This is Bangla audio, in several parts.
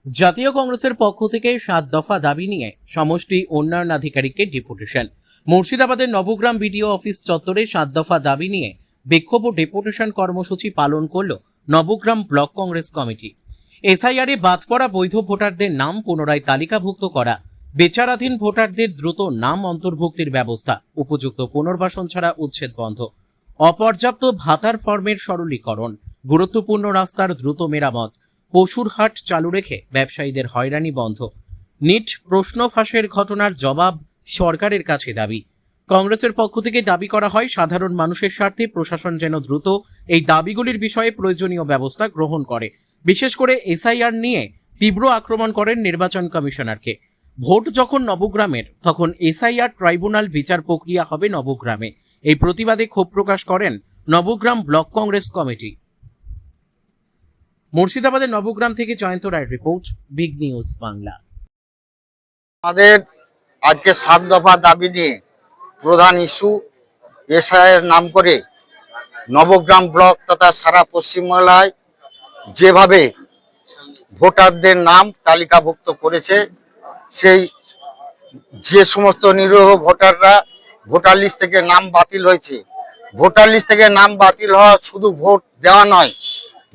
জাতীয় কংগ্রেসের পক্ষ থেকে ৭ দফা দাবি নিয়ে সমষ্টি উন্নয়ন আধিকারিকের ডেপুটেশন। মুর্শিদাবাদের নবগ্রাম বিডিও অফিস চত্বরে ৭ দফা দাবি নিয়ে বিক্ষোভ ও ডেপুটেশন কর্মসূচি পালন করল নবগ্রাম ব্লক কংগ্রেস কমিটি। এসআইআরে বাদ পড়া বৈধ ভোটারদের নাম পুনরায় তালিকাভুক্ত করা, বিচারাধীন ভোটারদের দ্রুত নাম অন্তর্ভুক্তির ব্যবস্থা, উপযুক্ত পুনর্বাসন ছাড়া উচ্ছেদ বন্ধ, অপর্যাপ্ত ভাতার ফর্মের সরলীকরণ, গুরুত্বপূর্ণ রাস্তার দ্রুত মেরামত, পশুর হাট চালু রেখে ব্যবসায়ীদের হয়রানি বন্ধ, নিট প্রশ্ন ফাঁসের ঘটনার জবাব সরকারের কাছে দাবি। কংগ্রেসের পক্ষ থেকে দাবি করা হয় সাধারণ মানুষের স্বার্থে প্রশাসন যেন দ্রুত এই দাবিগুলির বিষয়ে প্রয়োজনীয় ব্যবস্থা গ্রহণ করে। বিশেষ করে এসআইআর নিয়ে তীব্র আক্রমণ করেন নির্বাচন কমিশনারকে। ভোট যখন নবগ্রামের, তখন এসআইআর ট্রাইব্যুনাল বিচার প্রক্রিয়া হবে নবগ্রামে। এই প্রতিবাদে ক্ষোভ প্রকাশ করেন নবগ্রাম ব্লক কংগ্রেস কমিটি। মুর্শিদাবাদের নবগ্রাম থেকে জয়ন্ত রায়ের রিপোর্ট, বিগ নিউজ বাংলা। আমাদের আজকে ৭ দফা দাবি নিয়ে প্রধান ইস্যু এসআইয়ের নাম করে নবগ্রাম ব্লক তথা সারা পশ্চিমবাংলায় যেভাবে ভোটারদের নাম তালিকাভুক্ত করেছে, সেই যে সমস্ত নিরীহ ভোটাররা ভোটার লিস্ট থেকে নাম বাতিল হয়েছে, ভোটার লিস্ট থেকে নাম বাতিল হওয়া শুধু ভোট দেওয়া নয়,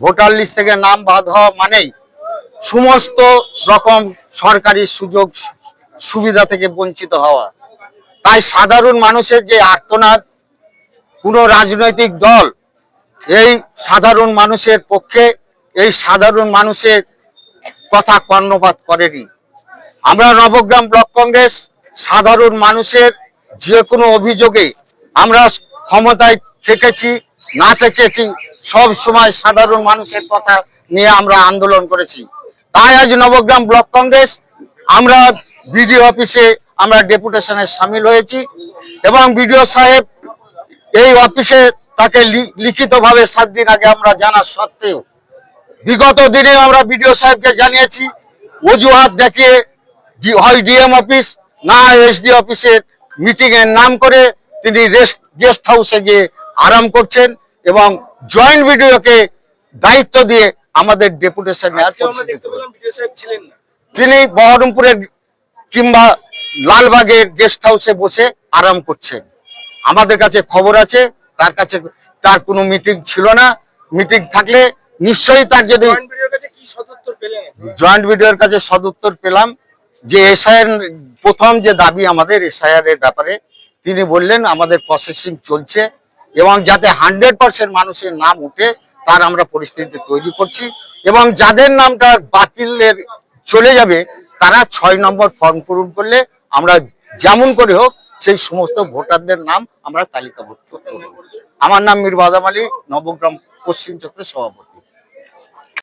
ভোটার লিস্ট থেকে নাম বাদ হওয়া মানেই সমস্ত রকম সরকারি সুযোগ সুবিধা থেকে বঞ্চিত হওয়া। তাই সাধারণ মানুষের যে আর্তনাদ, কোনো রাজনৈতিক দল এই সাধারণ মানুষের পক্ষে, এই সাধারণ মানুষের কথা কর্ণপাত করেনি। আমরা নবগ্রাম ব্লক কংগ্রেস সাধারণ মানুষের যে কোনো অভিযোগে আমরা ক্ষমতায় থেকেছি না থেকেছি, সব সময় সাধারণ মানুষের কথা নিয়ে আমরা আন্দোলন করেছি। তাই আজ নবগ্রাম ব্লক কংগ্রেস আমরা বিডিও অফিসে আমরা ডেপুটেশনে সামিল হয়েছি এবং বিডিও সাহেব এই অফিসে তাকে লিখিতভাবে 7 দিন আগে আমরা জানা সত্ত্বেও বিগত দিনে আমরা বিডিও সাহেবকে জানিয়েছি, অজুহাত দেখিয়ে হয় ডিএম অফিস না এসডি অফিসের মিটিং এর নাম করে তিনি গেস্ট হাউসে গিয়ে আরাম করছেন এবং জয়েন্ট বিডিওকে দায়িত্ব দিয়ে আমাদের ডেপুটেশন নেওয়ার তিনি বহরমপুরের কিংবা লালবাগের গেস্ট হাউসে বসে আরাম করছেন। আমাদের কাছে খবর আছে তার কোনো মিটিং ছিল না। মিটিং থাকলে নিশ্চয়ই তার যদি জয়েন্ট বিডিওর কাছে সদুত্তর পেলাম যে এসআইআর প্রথম যে দাবি আমাদের এসআইআর এর ব্যাপারে, তিনি বললেন আমাদের প্রসেসিং চলছে এবং যাতে 100% মানুষের নাম উঠে তার আমরা পরিস্থিতি তৈরি করছি এবং যাদের নামটা বাতিলের চলে যাবে তারা 6 নম্বর ফর্ম পূরণ করলে আমরা যেমন করে হোক সেই সমস্ত ভোটারদের নাম আমরা তালিকাভুক্ত করব। আমার নাম মীর বাদাম আলী, নবগ্রাম পশ্চিম চক্রের সভাপতি।